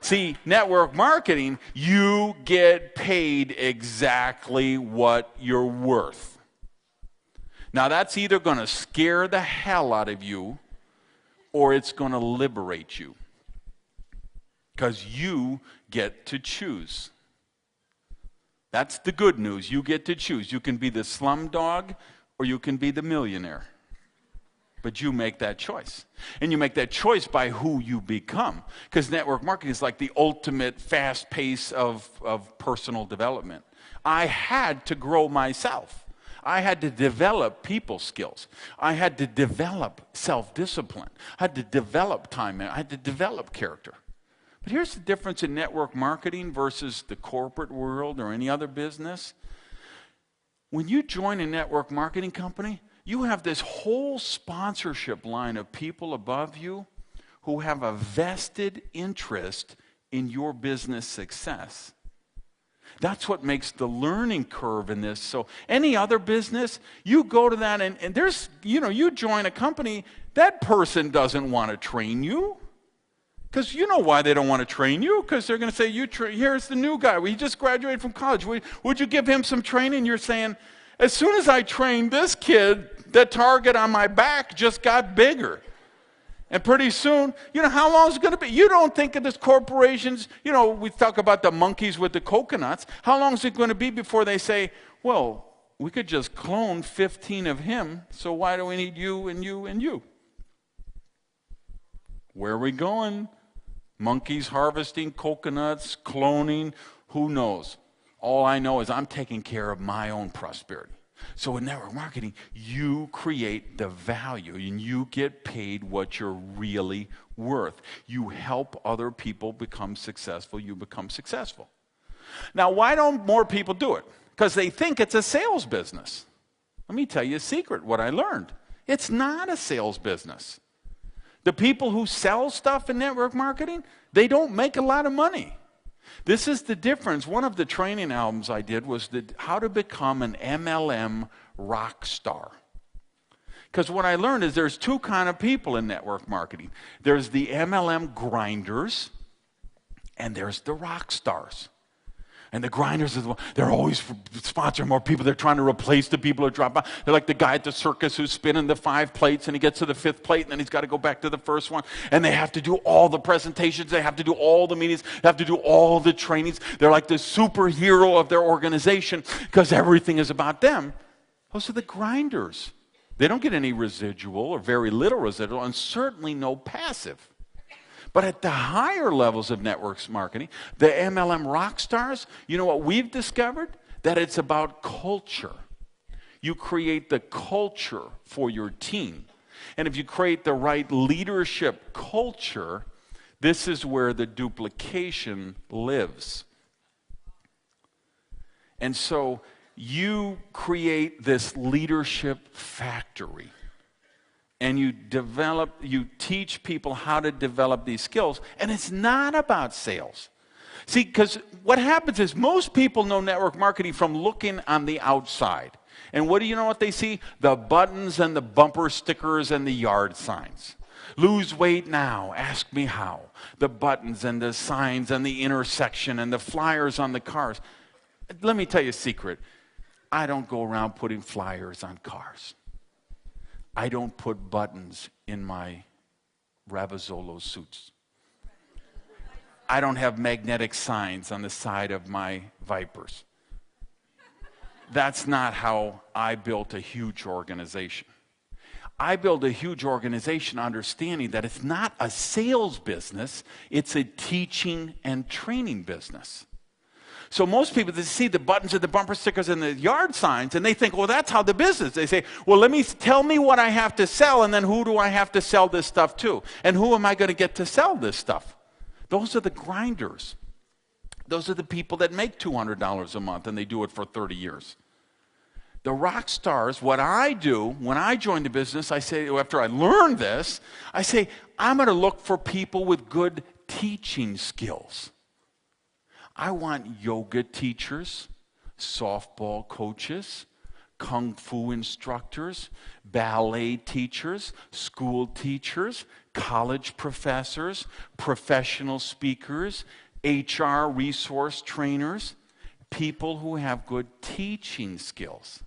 See, network marketing, you get paid exactly what you're worth. Now, that's either going to scare the hell out of you or it's going to liberate you. Because you get to choose. That's the good news. You get to choose. You can be the slumdog or you can be the millionaire. But you make that choice. And you make that choice by who you become. Because network marketing is like the ultimate fast pace of personal development. I had to grow myself. I had to develop people skills. I had to develop self-discipline. I had to develop time. I had to develop character. But here's the difference in network marketing versus the corporate world or any other business. When you join a network marketing company, you have this whole sponsorship line of people above you who have a vested interest in your business success. That's what makes the learning curve in this. So any other business, you go to that and there's, you join a company, that person doesn't want to train you. Because you know why they don't want to train you. Because they're going to say, here's the new guy. He just graduated from college. Would you give him some training? You're saying, as soon as I trained this kid, the target on my back just got bigger. And pretty soon, how long is it going to be? You don't think of this corporations, we talk about the monkeys with the coconuts. How long is it going to be before they say, well, we could just clone 15 of him, so why do we need you and you and you? Where are we going? Monkeys harvesting coconuts, cloning, who knows? All I know is I'm taking care of my own prosperity. So in network marketing, you create the value and you get paid what you're really worth. You help other people become successful, you become successful. Now, why don't more people do it? Because they think it's a sales business. Let me tell you a secret, what I learned. It's not a sales business. The people who sell stuff in network marketing, they don't make a lot of money. This is the difference. One of the training albums I did was how to become an MLM rock star. Because what I learned is there's two kind of people in network marketing. There's the MLM grinders, and there's the rock stars. And the grinders, they're always sponsoring more people. They're trying to replace the people who drop out. They're like the guy at the circus who's spinning the 5 plates, and he gets to the 5th plate, and then he's got to go back to the first one. And they have to do all the presentations. They have to do all the meetings. They have to do all the trainings. They're like the superhero of their organization because everything is about them. Those are the grinders. They don't get any residual or very little residual, and certainly no passive. But at the higher levels of networks marketing, the MLM rock stars, you know what we've discovered? That it's about culture. You create the culture for your team. And if you create the right leadership culture, this is where the duplication lives. And so you create this leadership factory. And you teach people how to develop these skills. And it's not about sales. See, because what happens is most people know network marketing from looking on the outside. And what do you know what they see? The buttons and the bumper stickers and the yard signs. Lose weight now, ask me how. The buttons and the signs and the intersection and the flyers on the cars. Let me tell you a secret. I don't go around putting flyers on cars. I don't put buttons in my Ravazzolo suits. I don't have magnetic signs on the side of my Vipers. That's not how I built a huge organization. I built a huge organization understanding that it's not a sales business, it's a teaching and training business. So most people, they see the buttons and the bumper stickers and the yard signs, and they think, well, that's how the business. They say, well, tell me what I have to sell, and then who do I have to sell this stuff to? And who am I going to get to sell this stuff? Those are the grinders. Those are the people that make $200 a month, and they do it for 30 years. The rock stars, what I do when I join the business, I say, after I learn this, I say, I'm going to look for people with good teaching skills. I want yoga teachers, softball coaches, kung fu instructors, ballet teachers, school teachers, college professors, professional speakers, HR resource trainers, people who have good teaching skills.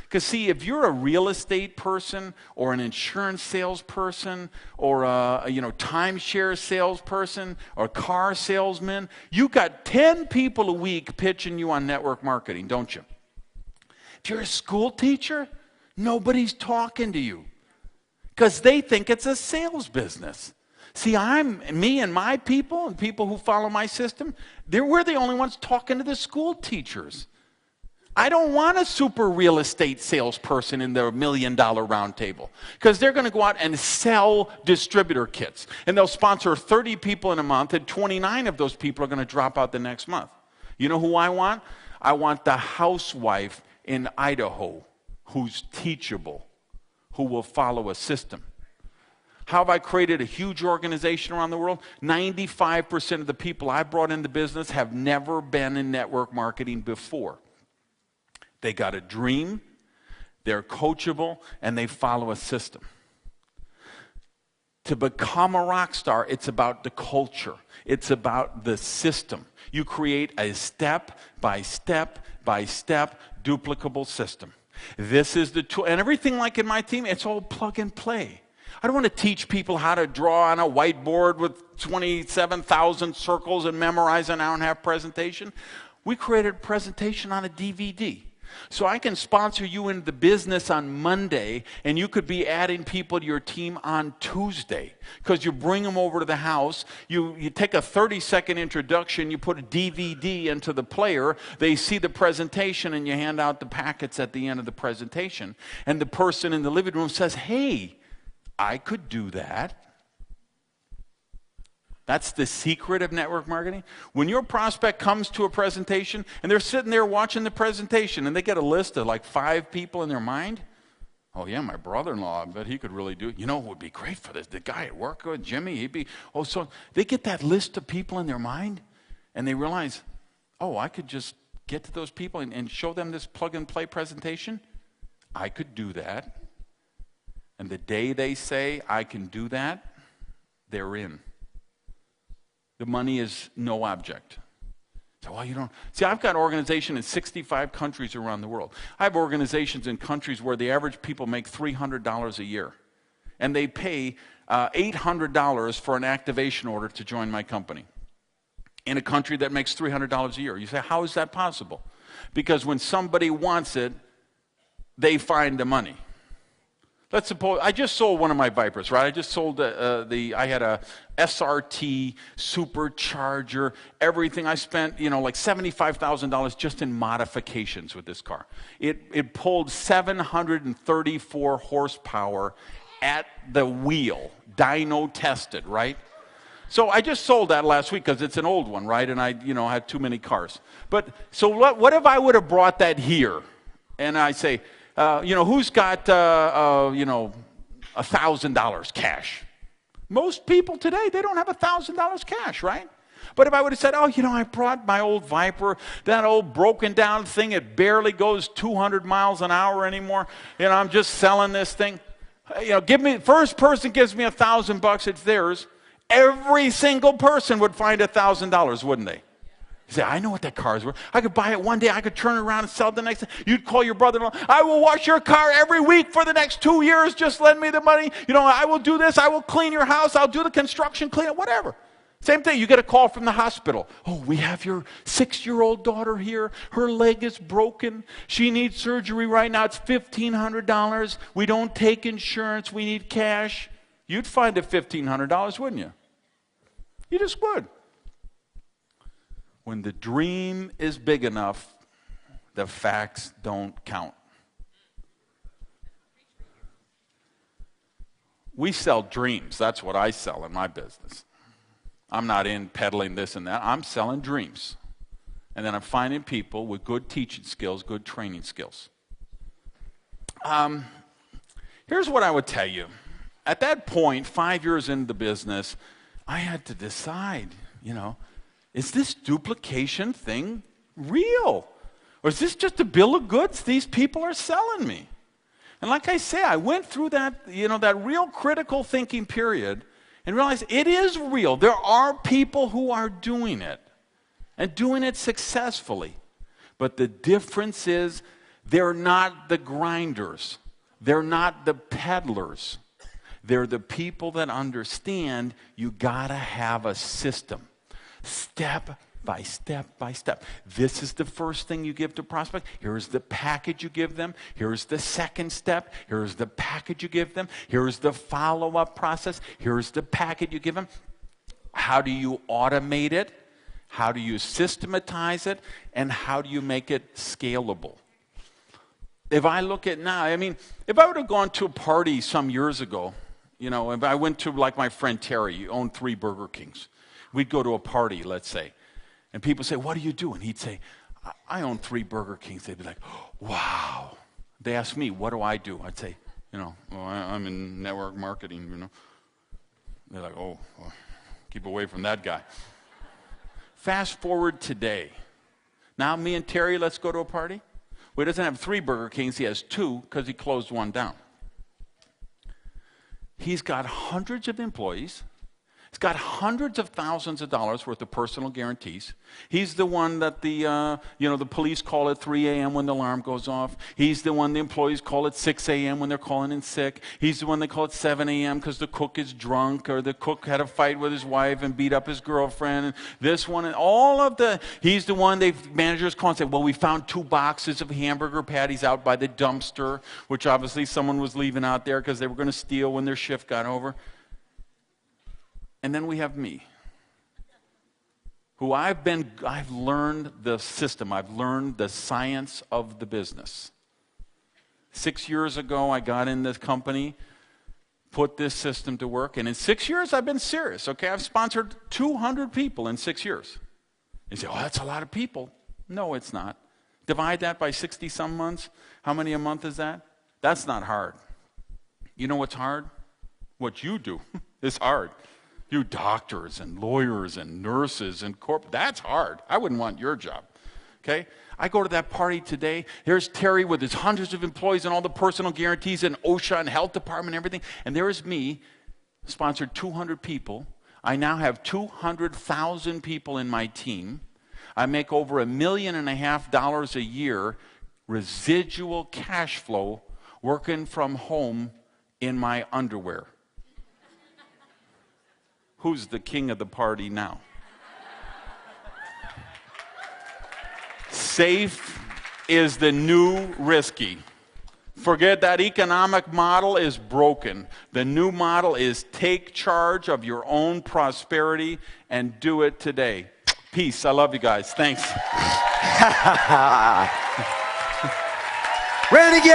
Because see, if you're a real estate person or an insurance salesperson or a timeshare salesperson or a car salesman, you got 10 people a week pitching you on network marketing, don't you? If you're a school teacher, nobody's talking to you because they think it's a sales business. See, me and my people and people who follow my system, we're the only ones talking to the school teachers. I don't want a super real estate salesperson in their $1 million round table because they're going to go out and sell distributor kits. And they'll sponsor 30 people in a month, and 29 of those people are going to drop out the next month. You know who I want? I want the housewife in Idaho who's teachable, who will follow a system. How have I created a huge organization around the world? 95% of the people I brought into business have never been in network marketing before. They got a dream, they're coachable, and they follow a system. To become a rock star, it's about the culture. It's about the system. You create a step-by-step duplicable system. This is the tool. And everything like in my team, it's all plug and play. I don't want to teach people how to draw on a whiteboard with 27,000 circles and memorize an hour and a half presentation. We created a presentation on a DVD. So I can sponsor you into the business on Monday, and you could be adding people to your team on Tuesday. Because you bring them over to the house, you take a 30-second introduction, you put a DVD into the player, they see the presentation, and you hand out the packets at the end of the presentation. And the person in the living room says, hey, I could do that. That's the secret of network marketing. When your prospect comes to a presentation and they're sitting there watching the presentation and they get a list of like 5 people in their mind. Oh yeah, my brother-in-law, I bet he could really do it. You know what would be great for this? The guy at work, Jimmy, he'd be, so they get that list of people in their mind and they realize, I could just get to those people and show them this plug and play presentation. I could do that. And the day they say, I can do that, they're in. The money is no object. So, you don't. See, I've got organizations in 65 countries around the world. I have organizations in countries where the average people make $300 a year. And they pay $800 for an activation order to join my company. In a country that makes $300 a year. You say, how is that possible? Because when somebody wants it, they find the money. Let's suppose, I just sold one of my Vipers, right? I just sold I had a SRT, supercharger, everything. I spent, like $75,000 just in modifications with this car. It pulled 734 horsepower at the wheel, dyno tested, right? So I just sold that last week because it's an old one, right? And I, had too many cars. But, so what if I would have brought that here? And I say, who's got, $1,000 cash? Most people today, they don't have $1,000 cash, right? But if I would have said, I brought my old Viper, that old broken down thing, it barely goes 200 miles an hour anymore, I'm just selling this thing. First person gives me $1,000, it's theirs. Every single person would find $1,000, wouldn't they? You say, I know what that car is worth. I could buy it one day. I could turn it around and sell it the next day. You'd call your brother-in-law. I will wash your car every week for the next 2 years. Just lend me the money. I will do this. I will clean your house. I'll do the construction, clean it, whatever. Same thing. You get a call from the hospital. We have your 6-year-old daughter here. Her leg is broken. She needs surgery right now. It's $1,500. We don't take insurance. We need cash. You'd find it $1,500, wouldn't you? You just would. When the dream is big enough, the facts don't count. We sell dreams. That's what I sell in my business. I'm not in peddling this and that. I'm selling dreams. And then I'm finding people with good teaching skills, good training skills. Here's what I would tell you. At that point, 5 years into the business, I had to decide, is this duplication thing real? Or is this just a bill of goods these people are selling me? And like I say, I went through that, that real critical thinking period and realized it is real. There are people who are doing it and doing it successfully. But the difference is they're not the grinders. They're not the peddlers. They're the people that understand you gotta have a system. Step by step by step. This is the first thing you give to prospect. Here's the package you give them. Here's the second step. Here's the package you give them. Here's the follow-up process. Here's the package you give them. How do you automate it? How do you systematize it? And how do you make it scalable? If I look at now, if I would have gone to a party some years ago, if I went to like my friend Terry, he owned 3 Burger Kings. We'd go to a party, let's say, and people say, what do you do? And he'd say, I own 3 Burger Kings. They'd be like, wow. They ask me, what do I do? I'd say, I'm in network marketing, They're like, oh, well, keep away from that guy. Fast forward today. Now me and Terry, let's go to a party. Well, he doesn't have 3 Burger Kings, he has 2 because he closed one down. He's got hundreds of employees. He's got hundreds of thousands of dollars worth of personal guarantees. He's the one that the police call at 3 a.m. when the alarm goes off. He's the one the employees call at 6 a.m. when they're calling in sick. He's the one they call at 7 a.m. because the cook is drunk, or the cook had a fight with his wife and beat up his girlfriend. And this one and he's the one managers call and say, well, we found 2 boxes of hamburger patties out by the dumpster, which obviously someone was leaving out there because they were going to steal when their shift got over. And then we have me, who I've learned the system. I've learned the science of the business. 6 years ago, I got in this company, put this system to work, and in 6 years, I've been serious, okay? I've sponsored 200 people in 6 years. You say, oh, that's a lot of people. No, it's not. Divide that by 60-some months. How many a month is that? That's not hard. You know what's hard? What you do is hard. You doctors and lawyers and nurses and that's hard. I wouldn't want your job, okay? I go to that party today. Here's Terry with his hundreds of employees and all the personal guarantees and OSHA and health department and everything. And there is me, sponsored 200 people. I now have 200,000 people in my team. I make over $1.5 million a year residual cash flow working from home in my underwear. Who's the king of the party now? Safe is the new risky. Forget that economic model is broken. The new model is take charge of your own prosperity and do it today. Peace. I love you guys. Thanks. Renegade!